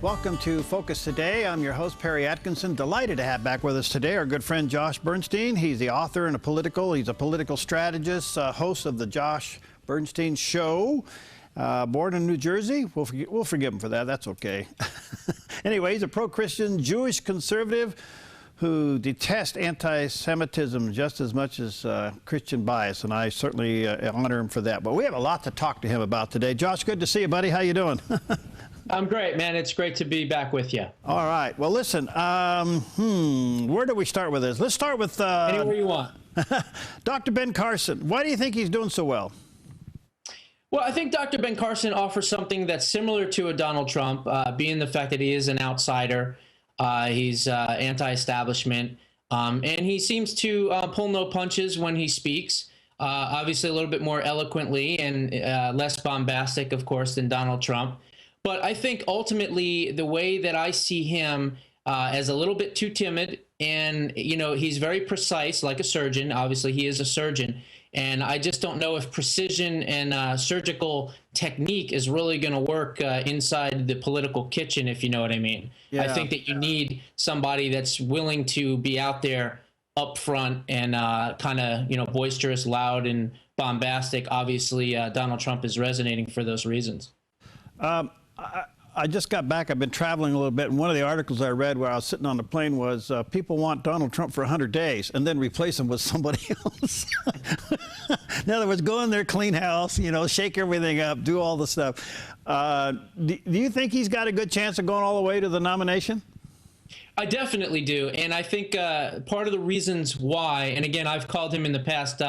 Welcome to Focus Today. I'm your host, Perry Atkinson. Delighted to have back with us today our good friend Josh Bernstein. He's the author and he's a political strategist, host of the Josh Bernstein Show. Born in New Jersey. We'll forgive him for that. That's okay. Anyway, he's a pro-Christian Jewish conservative who detests anti-Semitism just as much as Christian bias, and I certainly honor him for that. But we have a lot to talk to him about today. Josh, good to see you, buddy. How you doing? I'm great, man. It's great to be back with you. All right. Well, listen, where do we start with this? Let's start with... anywhere you want. Dr. Ben Carson. Why do you think he's doing so well? Well, I think Dr. Ben Carson offers something that's similar to a Donald Trump, being the fact that he is an outsider. He's anti-establishment, and he seems to pull no punches when he speaks. Obviously, a little bit more eloquently and less bombastic, of course, than Donald Trump. But I think ultimately the way that I see him as a little bit too timid, and, you know, he's very precise like a surgeon. Obviously, he is a surgeon. And I just don't know if precision and surgical technique is really going to work inside the political kitchen, if you know what I mean. Yeah. I think that you need somebody that's willing to be out there up front and kind of, you know, boisterous, loud, and bombastic. Obviously, Donald Trump is resonating for those reasons. I just got back. I've been traveling a little bit, and one of the articles I read while I was sitting on the plane was people want Donald Trump for 100 days and then replace him with somebody else. In other words, go in there, clean house, you know, shake everything up, do all the stuff. Do you think he's got a good chance of going all the way to the nomination? I definitely do. And I think part of the reasons why, and again, I've called him in the past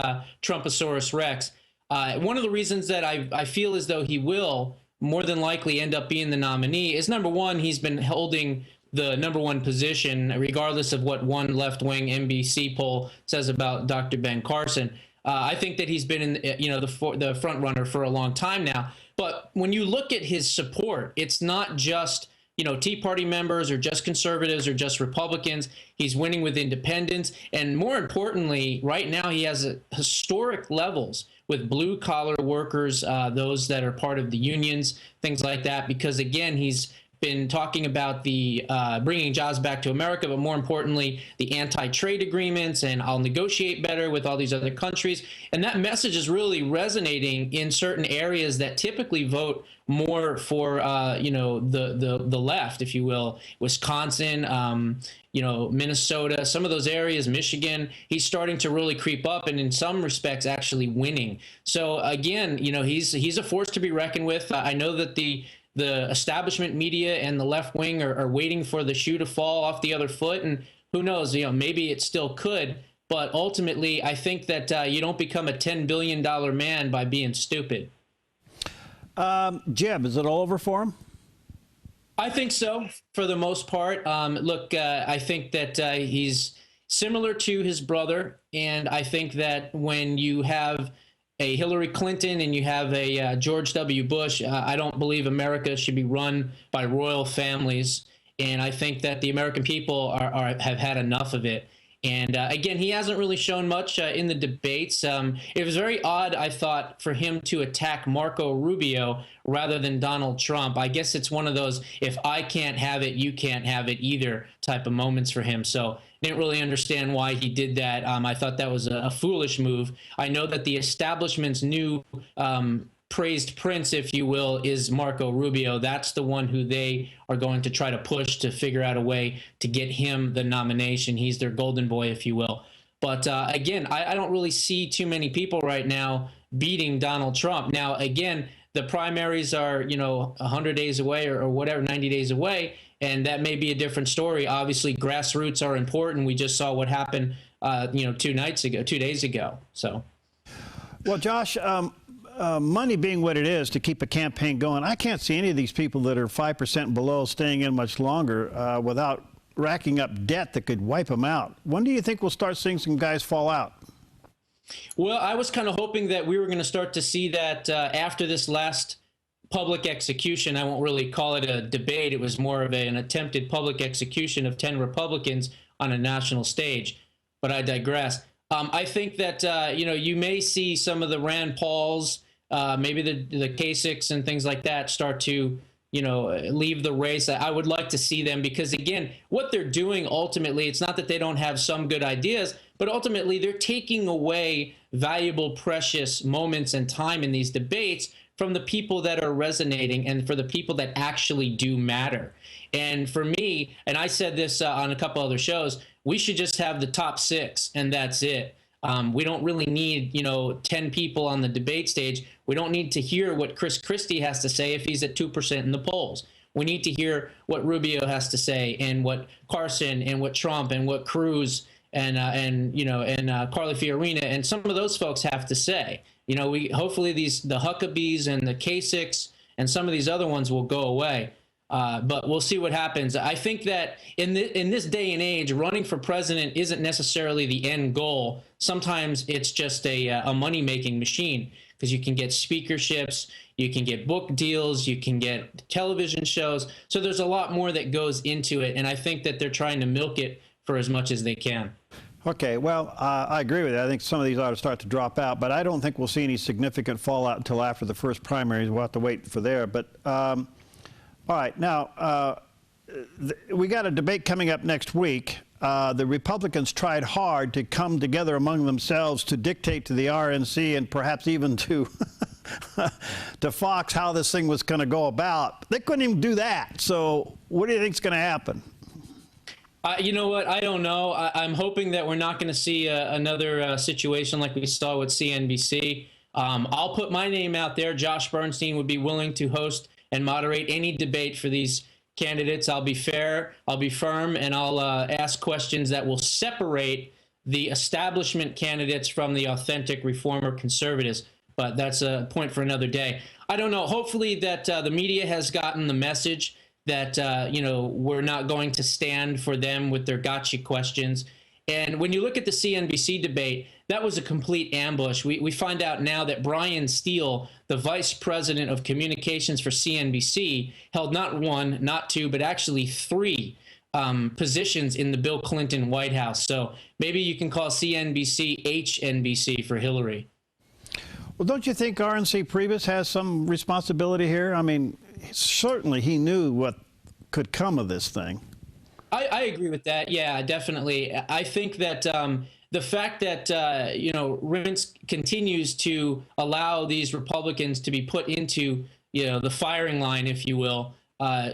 Trumposaurus Rex, one of the reasons that I feel as though he will more than likely end up being the nominee is, number one, he's been holding the number one position, regardless of what one left-wing NBC poll says about Dr. Ben Carson. I think that he's been in, you know, the front runner for a long time now. But when you look at his support, it's not just, you know, Tea Party members or just conservatives or just Republicans. He's winning with independents. And more importantly, right now he has historic levels with blue collar workers, those that are part of the unions, things like that, because again, he's been talking about the bringing jobs back to America, but more importantly, the anti-trade agreements, and I'll negotiate better with all these other countries. And that message is really resonating in certain areas that typically vote more for, you know, the left, if you will. Wisconsin, you know, Minnesota, some of those areas, Michigan, he's starting to really creep up, and in some respects actually winning. So again, you know, he's a force to be reckoned with. I know that the establishment media and the left wing are waiting for the shoe to fall off the other foot, and who knows, you know, maybe it still could. But ultimately, I think that you don't become a $10 billion man by being stupid. Jeb, is it all over for him? I think so, for the most part. Look, I think that he's similar to his brother, and I think that when you have a Hillary Clinton and you have a George W. Bush, I don't believe America should be run by royal families, and I think that the American people have had enough of it. And again, he hasn't really shown much in the debates. It was very odd, I thought, for him to attack Marco Rubio rather than Donald Trump. I guess it's one of those, if I can't have it, you can't have it either type of moments for him. So didn't really understand why he did that. I thought that was a foolish move. I know that the establishment's new praised prince, if you will, is Marco Rubio. That's the one who they are going to try to push to figure out a way to get him the nomination. He's their golden boy, if you will. But again, I don't really see too many people right now beating Donald Trump. Now, again, the primaries are, you know, 100 days away or whatever, 90 days away, and that may be a different story. Obviously, grassroots are important. We just saw what happened, you know, 2 days ago. So, well, Josh, money being what it is to keep a campaign going, I can't see any of these people that are 5% below staying in much longer without racking up debt that could wipe them out. When do you think we'll start seeing some guys fall out? Well, I was kind of hoping that we were going to start to see that after this last public execution. I won't really call it a debate. It was more of an attempted public execution of 10 Republicans on a national stage. But I digress. I think that, you know, you may see some of the Rand Pauls, maybe the Kasichs and things like that start to leave the race. I would like to see them, because again, what they're doing ultimately, it's not that they don't have some good ideas, but ultimately they're taking away valuable, precious moments and time in these debates from the people that are resonating and for the people that actually do matter. And for me, and I said this on a couple other shows, we should just have the top 6 and that's it. We don't really need, 10 people on the debate stage. We don't need to hear what Chris Christie has to say if he's at 2% in the polls. We need to hear what Rubio has to say, and what Carson, and what Trump, and what Cruz, and Carly Fiorina, and some of those folks have to say. We hopefully the Huckabees and the Kasichs and some of these other ones will go away. But we'll see what happens. I think that in this day and age, running for president isn't necessarily the end goal. Sometimes it's just a money-making machine, because you can get speakerships, you can get book deals, you can get television shows. So there's a lot more that goes into it, and I think that they're trying to milk it for as much as they can. Okay, well, I agree with you. I think some of these ought to start to drop out, but I don't think we'll see any significant fallout until after the first primaries. We'll have to wait for there. But all right, now, we got a debate coming up next week. The Republicans tried hard to come together among themselves to dictate to the RNC and perhaps even to to Fox how this thing was going to go about. They couldn't even do that. So what do you think is going to happen? You know what? I don't know. I'm hoping that we're not going to see another situation like we saw with CNBC. I'll put my name out there. Josh Bernstein would be willing to host and moderate any debate for these candidates. I'll be fair, I'll be firm, and I'll ask questions that will separate the establishment candidates from the authentic reformer conservatives. But that's a point for another day. I don't know. Hopefully that the media has gotten the message that, we're not going to stand for them with their gotcha questions. And when you look at the CNBC debate, that was a complete ambush. We find out now that Brian Steele, the vice president of communications for CNBC, held not 1, not 2, but actually 3 positions in the Bill Clinton White House. So maybe you can call CNBC HNBC for Hillary. Well, don't you think RNC Priebus has some responsibility here? I mean, certainly he knew what could come of this thing. I agree with that. Yeah, definitely. I think that the fact that, Reince continues to allow these Republicans to be put into, the firing line, if you will,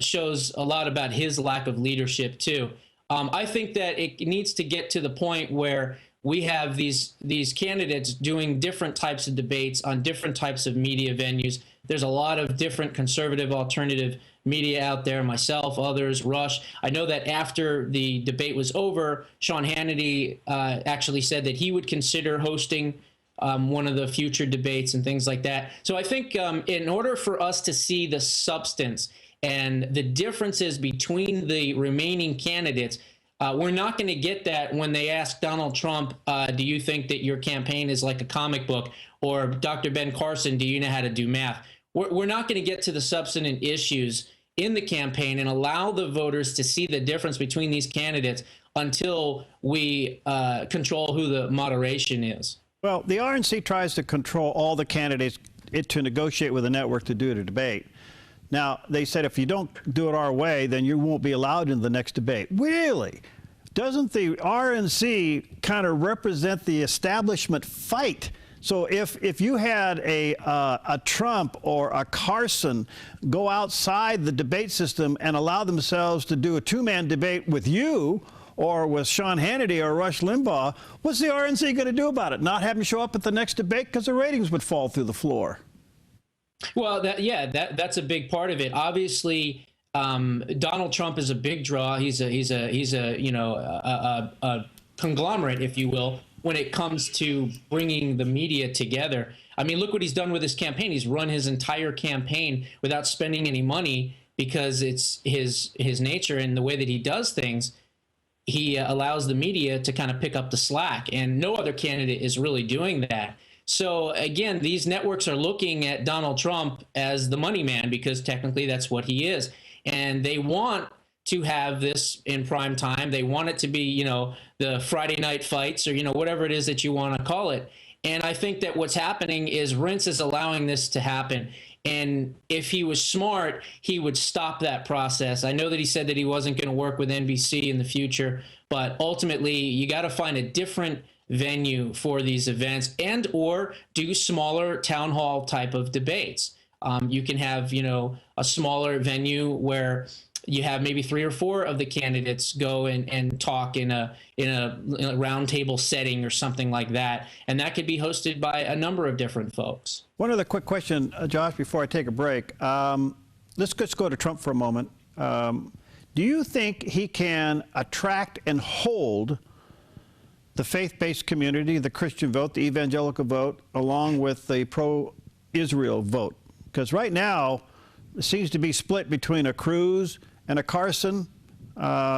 shows a lot about his lack of leadership, too. I think that it needs to get to the point where we have these candidates doing different types of debates on different types of media venues. There's a lot of different conservative alternative media out there, myself, others, Rush. I know that after the debate was over, Sean Hannity actually said that he would consider hosting one of the future debates and things like that. So I think in order for us to see the substance and the differences between the remaining candidates, we're not going to get that when they ask Donald Trump, do you think that your campaign is like a comic book? Or Dr. Ben Carson, do you know how to do math? We're not going to get to the substantive issues in the campaign and allow the voters to see the difference between these candidates until we control who the moderation is. Well, the RNC tries to control all the candidates to negotiate with the network to do the debate. Now, they said if you don't do it our way, then you won't be allowed in the next debate. Really? Doesn't the RNC kind of represent the establishment fight? So if you had a Trump or a Carson go outside the debate system and allow themselves to do a two-man debate with you or with Sean Hannity or Rush Limbaugh, what's the RNC going to do about it? Not have him show up at the next debate because the ratings would fall through the floor. Well, that's a big part of it. Obviously, Donald Trump is a big draw. He's a conglomerate, if you will, when it comes to bringing the media together. I mean, look what he's done with his campaign. He's run his entire campaign without spending any money because it's his nature and the way that he does things. He allows the media to kind of pick up the slack, and no other candidate is really doing that. So again, these networks are looking at Donald Trump as the money man because technically that's what he is. And they want to have this in prime time. They want it to be, the Friday night fights or, whatever it is that you want to call it. And I think that what's happening is Reince is allowing this to happen. And if he was smart, he would stop that process. I know that he said that he wasn't going to work with NBC in the future, but ultimately you got to find a different venue for these events, and or do smaller town hall type of debates. You can have, a smaller venue where you have maybe 3 or 4 of the candidates go and talk in a roundtable setting or something like that. And that could be hosted by a number of different folks. One other quick question, Josh, before I take a break. Let's just go to Trump for a moment. Do you think he can attract and hold the faith-based community, the Christian vote, the evangelical vote, along with the pro-Israel vote? Because right now, it seems to be split between a Cruz and a Carson.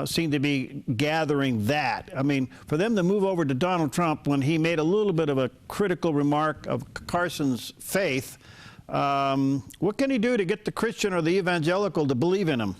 Seem to be gathering that. I mean, for them to move over to Donald Trump when he made a little bit of a critical remark of Carson's faith, what can he do to get the Christian or the evangelical to believe in him?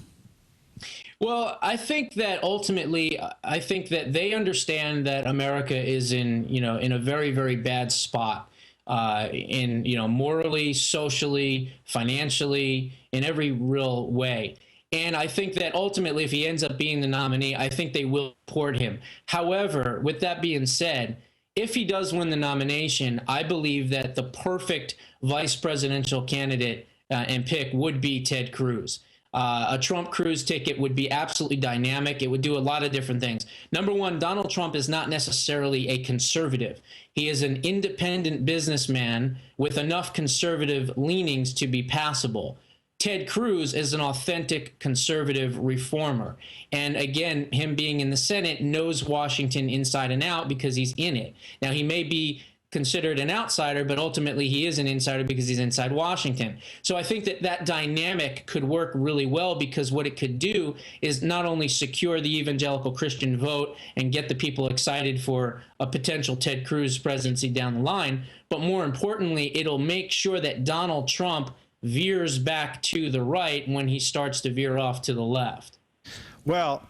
Well, I think that ultimately, I think that they understand that America is in a very, very bad spot, morally, socially, financially, in every real way. And I think that ultimately, if he ends up being the nominee, I think they will support him. However, with that being said, if he does win the nomination, I believe that the perfect vice presidential candidate and pick would be Ted Cruz. A Trump Cruz ticket would be absolutely dynamic. It would do a lot of different things. Number one, Donald Trump is not necessarily a conservative. He is an independent businessman with enough conservative leanings to be passable. Ted Cruz is an authentic conservative reformer. And again, him being in the Senate knows Washington inside and out because he's in it. Now, he may be considered an outsider, but ultimately he is an insider because he's inside Washington. So I think that that dynamic could work really well, because what it could do is not only secure the evangelical Christian vote and get the people excited for a potential Ted Cruz presidency down the line, but more importantly, it'll make sure that Donald Trump veers back to the right when he starts to veer off to the left. Well,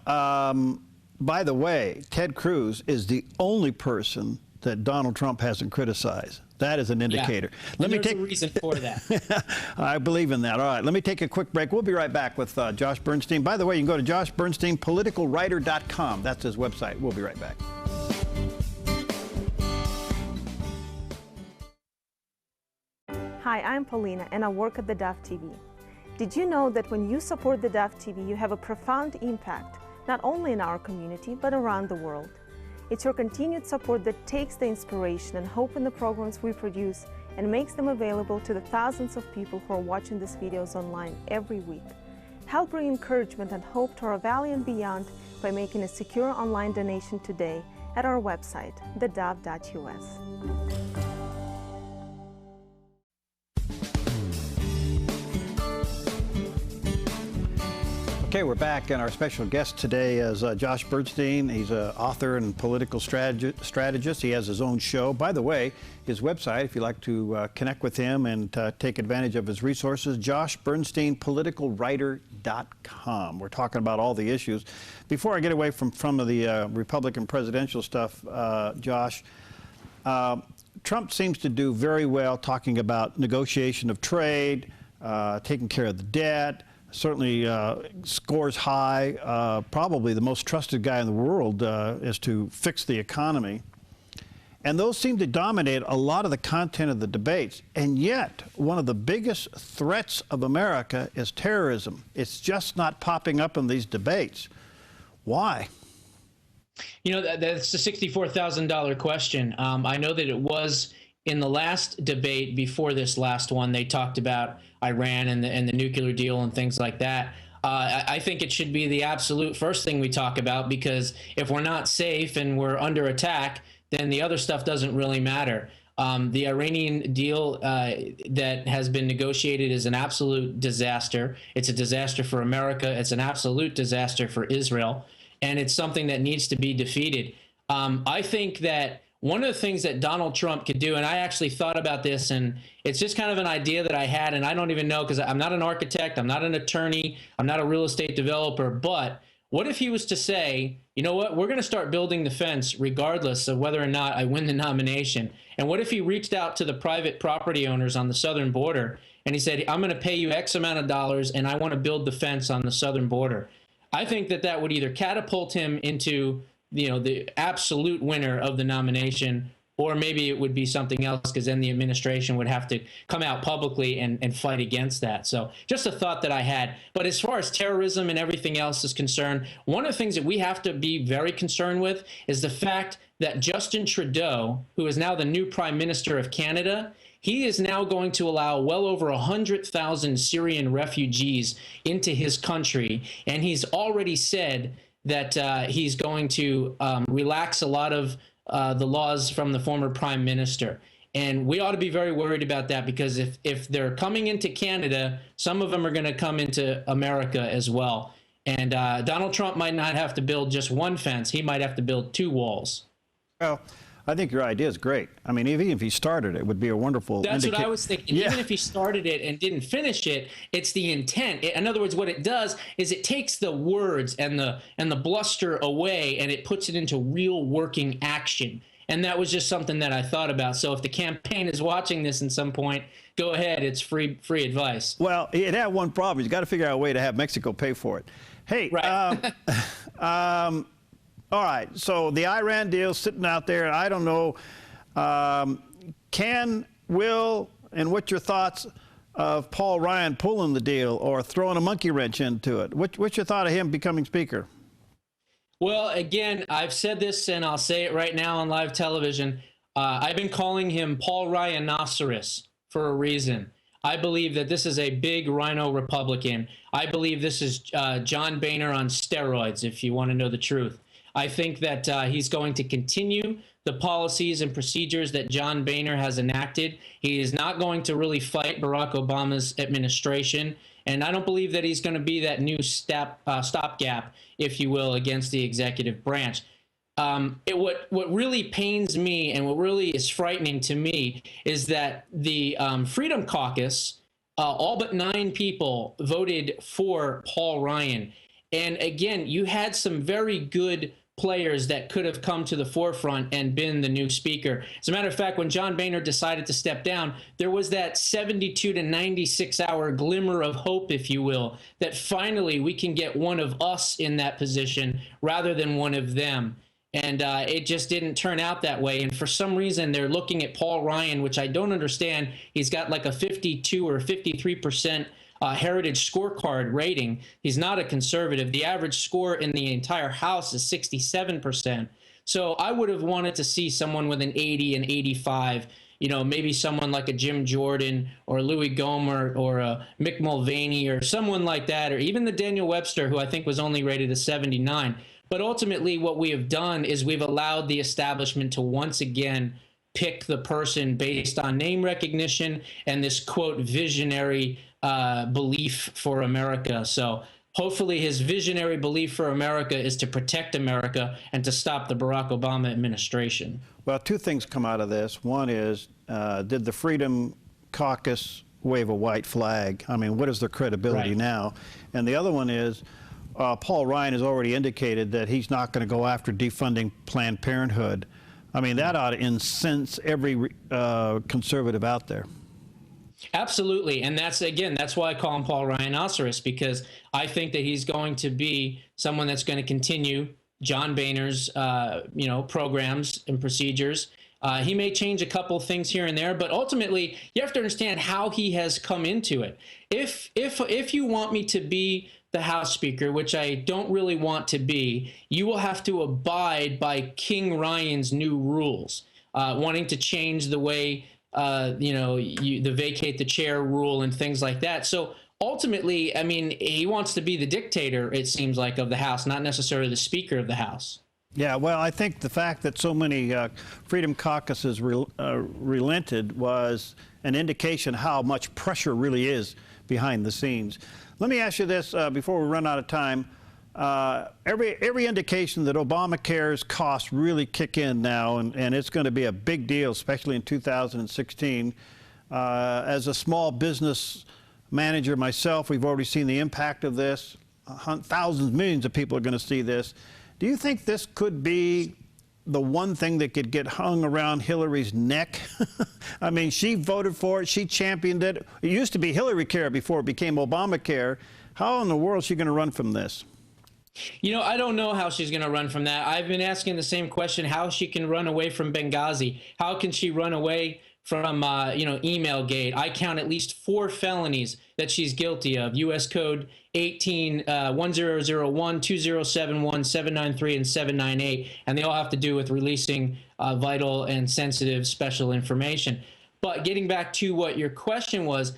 by the way, Ted Cruz is the only person that Donald Trump hasn't criticized. That is an indicator. Yeah. Let me take a reason for that. I believe in that. All right, let me take a quick break. We'll be right back with Josh Bernstein. By the way, you can go to Josh Bernstein, politicalwriter.com. That's his website. We'll be right back. Hi, I'm Paulina, and I work at theDove TV. Did you know that when you support theDove TV, you have a profound impact, not only in our community, but around the world? It's your continued support that takes the inspiration and hope in the programs we produce and makes them available to the thousands of people who are watching these videos online every week. Help bring encouragement and hope to our valley and beyond by making a secure online donation today at our website, thedove.us. Okay, we're back, and our special guest today is Josh Bernstein. He's an author and political strategist. He has his own show. By the way, his website, if you'd like to connect with him and take advantage of his resources, Josh Bernstein, politicalwriter.com. We're talking about all the issues. Before I get away from the Republican presidential stuff, Josh, Trump seems to do very well talking about negotiation of trade, taking care of the debt. Certainly scores high, probably the most trusted guy in the world is to fix the economy. And those seem to dominate a lot of the content of the debates. And yet, one of the biggest threats of America is terrorism. It's just not popping up in these debates. Why? You know, that's the $64,000 question. I know that it was in the last debate before this last one, they talked about Iran and the nuclear deal and things like that. I think it should be the absolute first thing we talk about, because if we're not safe and we're under attack, then the other stuff doesn't really matter. The Iranian deal that has been negotiated is an absolute disaster. It's a disaster for America. It's an absolute disaster for Israel. And it's something that needs to be defeated. I think that one of the things that Donald Trump could do, and I actually thought about this, and it's just kind of an idea that I had, and I don't even know, because I'm not an architect, I'm not an attorney, I'm not a real estate developer, but what if he was to say, you know what, we're going to start building the fence regardless of whether or not I win the nomination? And what if he reached out to the private property owners on the southern border and he said, I'm going to pay you X amount of dollars, and I want to build the fence on the southern border. I think that that would either catapult him into, the absolute winner of the nomination, or maybe it would be something else, because then the administration would have to come out publicly and fight against that. So just a thought that I had. But as far as terrorism and everything else is concerned, one of the things that we have to be very concerned with is the fact that Justin Trudeau, who is now the new Prime Minister of Canada, he is now going to allow well over 100,000 Syrian refugees into his country. And he's already said that he's going to relax a lot of the laws from the former prime minister. And we ought to be very worried about that, because if they're coming into Canada, some of them are going to come into America as well. And Donald Trump might not have to build just one fence. He might have to build 2 walls. Well, I think your idea is great. I mean, even if he started it, would be a wonderful That's what I was thinking. Yeah. Even if he started it and didn't finish it, it's the intent. In other words, what it does is it takes the words and the bluster away, and it puts it into real working action. And that was just something that I thought about. So if the campaign is watching this at some point, go ahead. It's free advice. Well, it had one problem. You got to figure out a way to have Mexico pay for it. Hey, Right. all right, so the Iran deal sitting out there, I don't know, will, and what's your thoughts of Paul Ryan pulling the deal or throwing a monkey wrench into it? What's your thought of him becoming speaker? Well, again, I've said this, and I'll say it right now on live television. I've been calling him Paul Rhinoceros for a reason. I believe that this is a big rhino Republican. I believe this is John Boehner on steroids, if you want to know the truth. I think that he's going to continue the policies and procedures that John Boehner has enacted. He is not going to really fight Barack Obama's administration. And I don't believe that he's going to be that new stopgap, if you will, against the executive branch. What really pains me and what really is frightening to me is that the Freedom Caucus, all but 9 people voted for Paul Ryan. And again, you had some very good players that could have come to the forefront and been the new speaker. As a matter of fact, when John Boehner decided to step down, there was that 72 to 96 hour glimmer of hope, if you will, that finally we can get one of us in that position rather than one of them. And it just didn't turn out that way. And for some reason, they're looking at Paul Ryan, which I don't understand. He's got like a 52 or 53% Heritage scorecard rating. He's not a conservative. The average score in the entire House is 67%. So I would have wanted to see someone with an 80 and 85, maybe someone like a Jim Jordan or Louis Gohmert or a Mick Mulvaney or someone like that, or even the Daniel Webster, who I think was only rated a 79. But ultimately, what we have done is we've allowed the establishment to once again pick the person based on name recognition and this, quote, visionary belief for America. So hopefully his visionary belief for America is to protect America and to stop the Barack Obama administration. Well, 2 things come out of this. One is, did the Freedom Caucus wave a white flag? I mean, what is their credibility now? And the other one is, Paul Ryan has already indicated that he's not going to go after defunding Planned Parenthood. I mean, that ought to incense every conservative out there. Absolutely. And that's why I call him Paul Rhinoceros, because I think that he's going to be someone that's going to continue John Boehner's, programs and procedures. He may change a couple things here and there, but ultimately you have to understand how he has come into it. If you want me to be the House Speaker, which I don't really want to be, you will have to abide by King Ryan's new rules, wanting to change the way the vacate the chair rule and things like that. So ultimately, I mean, he wants to be the dictator, it seems like, of the House, not necessarily the Speaker of the House. Yeah, well, I think the fact that so many Freedom Caucuses relented was an indication how much pressure really is behind the scenes. Let me ask you this before we run out of time. Every indication that Obamacare's costs really kick in now, and it's going to be a big deal, especially in 2016. As a small business manager myself, we've already seen the impact of this. Thousands, millions of people are going to see this. Do you think this could be the one thing that could get hung around Hillary's neck. I mean, she voted for it. She championed it. It used to be Hillary Care before it became Obamacare. How in the world is she going to run from this? You know, I don't know how she's going to run from that. I've been asking the same question, how she can run away from Benghazi. How can she run away from, you know, Emailgate? I count at least 4 felonies that she's guilty of. U.S. Code 18, 1001, 2071, 793, and 798. And they all have to do with releasing vital and sensitive special information. But getting back to what your question was,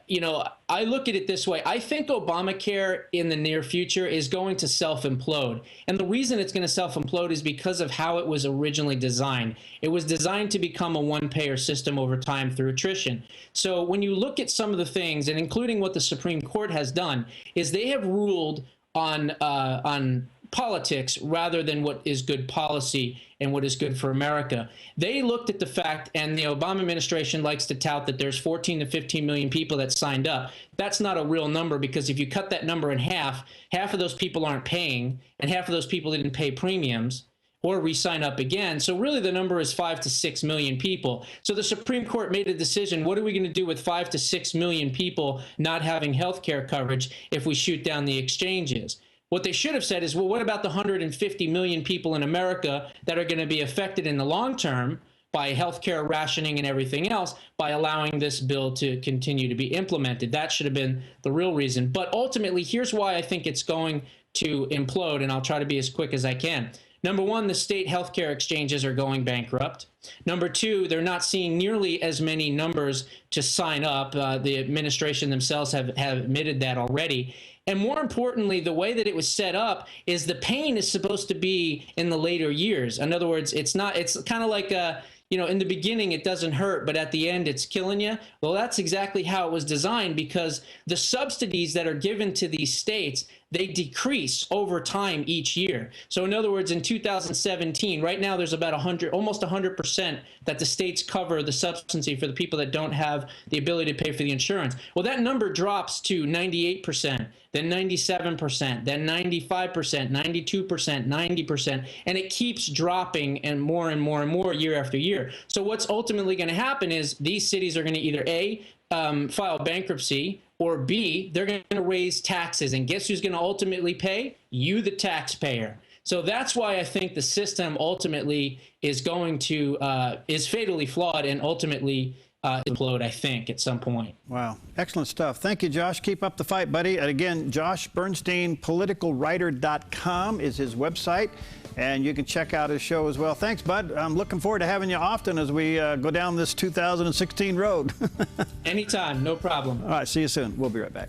you know, I look at it this way. I think Obamacare in the near future is going to self-implode. And the reason it's going to self-implode is because of how it was originally designed. It was designed to become a one-payer system over time through attrition. So when you look at some of the things, and including what the Supreme Court has done, is they have ruled on politics rather than what is good policy and what is good for America. They looked at the fact, and the Obama administration likes to tout that there's 14 to 15 million people that signed up. That's not a real number, because if you cut that number in half, half of those people aren't paying, and half of those people didn't pay premiums or re-sign up again. So really the number is 5 to 6 million people. So the Supreme Court made a decision, what are we going to do with 5 to 6 million people not having health care coverage if we shoot down the exchanges? What they should have said is, well, what about the 150 million people in America that are going to be affected in the long term by healthcare rationing and everything else by allowing this bill to continue to be implemented? That should have been the real reason. But ultimately, here's why I think it's going to implode, and I'll try to be as quick as I can. Number one, the state healthcare exchanges are going bankrupt. Number two, they're not seeing nearly as many numbers to sign up. The administration themselves have admitted that already. And more importantly, the way that it was set up is the pain is supposed to be in the later years. In other words, it's kind of like you know, in the beginning it doesn't hurt, but at the end it's killing you. Well, that's exactly how it was designed, because the subsidies that are given to these states, they decrease over time each year. So in other words, in 2017, right now there's about almost 100% that the states cover the subsidy for the people that don't have the ability to pay for the insurance. Well, that number drops to 98%, then 97%, then 95%, 92%, 90%, and it keeps dropping and more and more and more year after year. So what's ultimately going to happen is these cities are going to either A, file bankruptcy, or B, they're going to raise taxes. And guess who's going to ultimately pay? You, the taxpayer. So that's why I think the system ultimately is going to, is fatally flawed and ultimately implode, I think, at some point. Wow. Excellent stuff. Thank you, Josh. Keep up the fight, buddy. And again, Josh Bernstein, politicalwriter.com is his website. And you can check out his show as well. Thanks, bud. I'm looking forward to having you often as we go down this 2016 road. Anytime, no problem. All right, see you soon. We'll be right back.